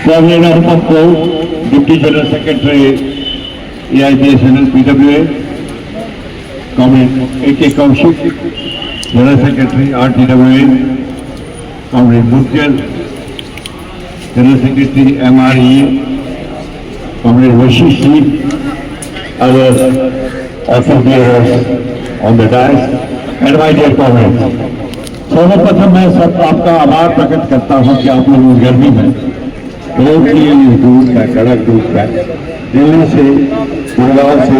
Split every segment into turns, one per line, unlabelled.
Comrade Arpap Kaur, Deputy General Secretary, AIPSNL PWA. Comrade A.K. Kaushik, General Secretary, RTWA. Comrade Murgal, General Secretary, MRE. Comrade Vashish, others also bearers on the dais, and my dear comrades. सर्वप्रथम मैं सब आपका आभार प्रकट करता हूं कि आप लोग गर्मी में रोड के लिए दूर है, कड़क धूप है, दिल्ली से, गुड़गांव से,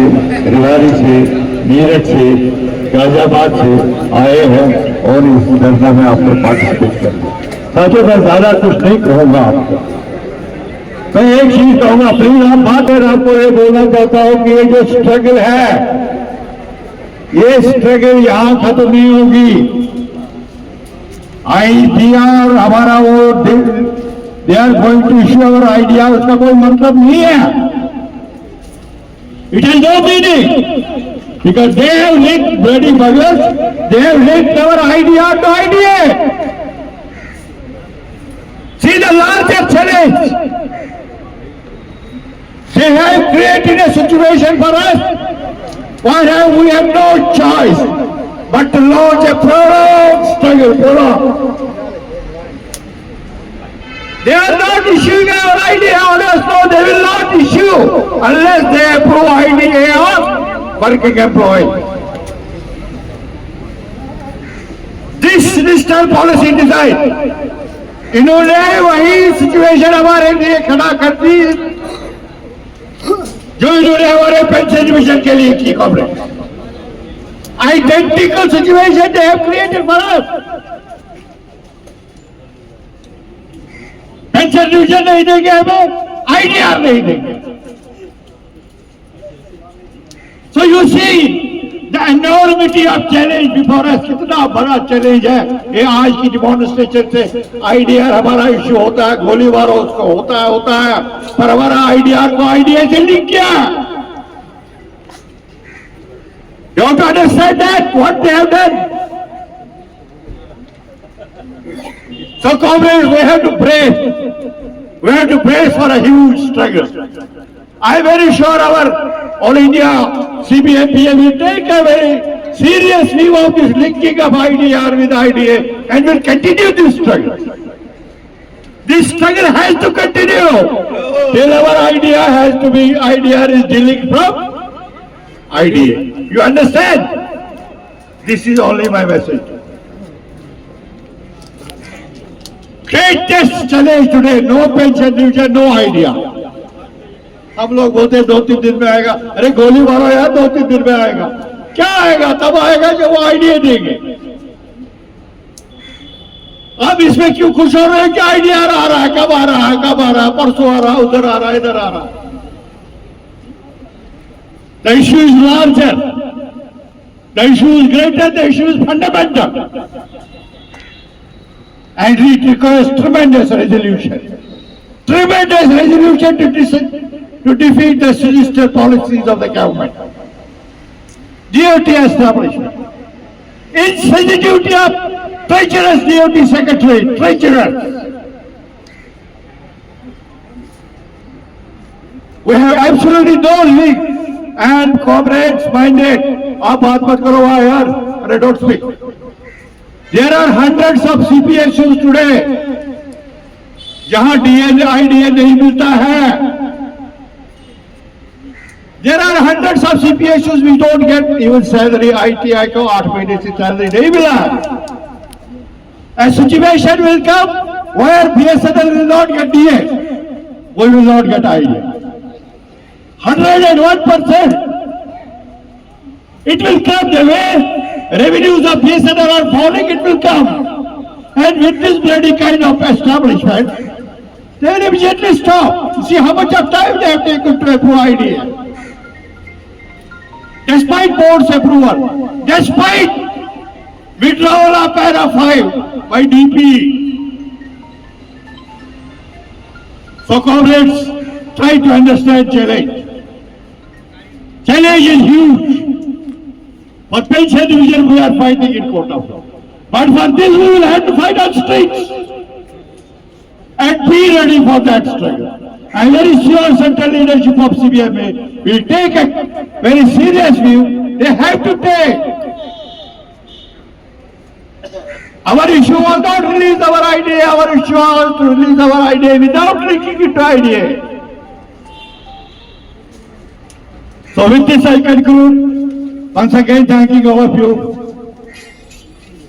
रेवाड़ी से, मेरठ से, गाजियाबाद से आए हैं और इस धरना में आपको पार्टिसिपेट कर। साथियों, मैं ज्यादा कुछ नहीं कहूंगा आपको, मैं एक चीज कहूंगा, प्लीज आप बात है, आपको ये बोलना चाहता हूं कि ये जो स्ट्रगल है, ये स्ट्रगल यहां खत्म नहीं होगी। आईडीआर हमारा वो they are going to issue our IDR, उसका कोई मतलब नहीं है। It is no meaning because they have linked bloody bunglers, they have linked our IDR to IDA. See the larger challenge. They have created a situation for us where we have no choice but to launch a prolonged struggle. They are not issuing our IDA orders, no, they will not issue unless they approve IDA of working employees. This national policy design, इन्होंने वही situation हमारे लिए खड़ा कर दी जो इन्होंने हमारे pension division के लिए की। Comrade, identical situation they have created for us. Pension division नहीं देंगे हमें, आईडीआर नहीं देंगे। So you see the enormity of challenge before us, कितना बड़ा चैलेंज है ये आज की डिमॉन्स्ट्रेशन से। आईडीआर हमारा इश्यू होता है, गोलीबार उसको होता है, पर हमारा आईडीआर को आईडीए से लिंक किया। You have to understand that what they have done. So comrades, we have to brace. We have to brace for a huge struggle. I am very sure our All India CPMPM will take a very serious view of this linking of IDR with IDA and will continue this struggle. This struggle has to continue till our IDR is delinked from IDA. You understand? This is only my message. Greatest challenge today, no pension division, no idea. हम लोग बोलते हैं 2-3 दिन में आएगा, अरे गोली मारो यार, 2-3 दिन में आएगा। क्या आएगा? तब आएगा जब वो आईडीए देंगे। अब इसमें क्यों खुश हो रहे हैं कि आईडीआर आ रहा है? कब आ रहा है? परसों आ रहा है, उधर आ रहा है, इधर आ रहा है। The issue is larger. The issue is greater. The issue is fundamental. And it requires tremendous resolution. Tremendous resolution to defeat the sinister policies of the government. DOT establishment. Insensitivity of treacherous DOT secretary. Treacherous. We have absolutely no link. And comrades, minded, आप बात मत करो यार, अरे don't speak. There are hundreds of CPSUs today, जहां IDA नहीं मिलता है. There are hundreds of CPSUs we don't get even salary. ITI को 8 महीने से salary नहीं मिला. A situation will come where BSNL will not get DA, we will not get IDA. 101%. It will come the way revenues of BSNL are falling, it will come. And with this bloody kind of establishment, they will immediately stop. You see how much of time they have taken to approve IDA. Despite board's approval, despite withdrawal of para 5 by DP. So comrades, try to understand challenge. Challenge is huge. For pension division, we are fighting in court of law. But for this, we will have to fight on streets. And be ready
ready for that struggle. I am very sure central leadership of CBMA will take a very serious view. They have to take. Our issue was not release our idea. Our issue was to release our idea without linking it to idea. So with this I conclude. Once again thanking all of you.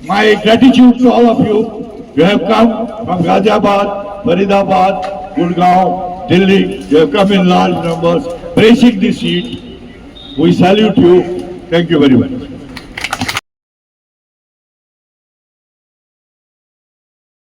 My gratitude to all of you. You have come from Ghaziabad, Faridabad, Gurgaon, Delhi. You have come in large numbers, bracing the seat. We salute you. Thank you very much.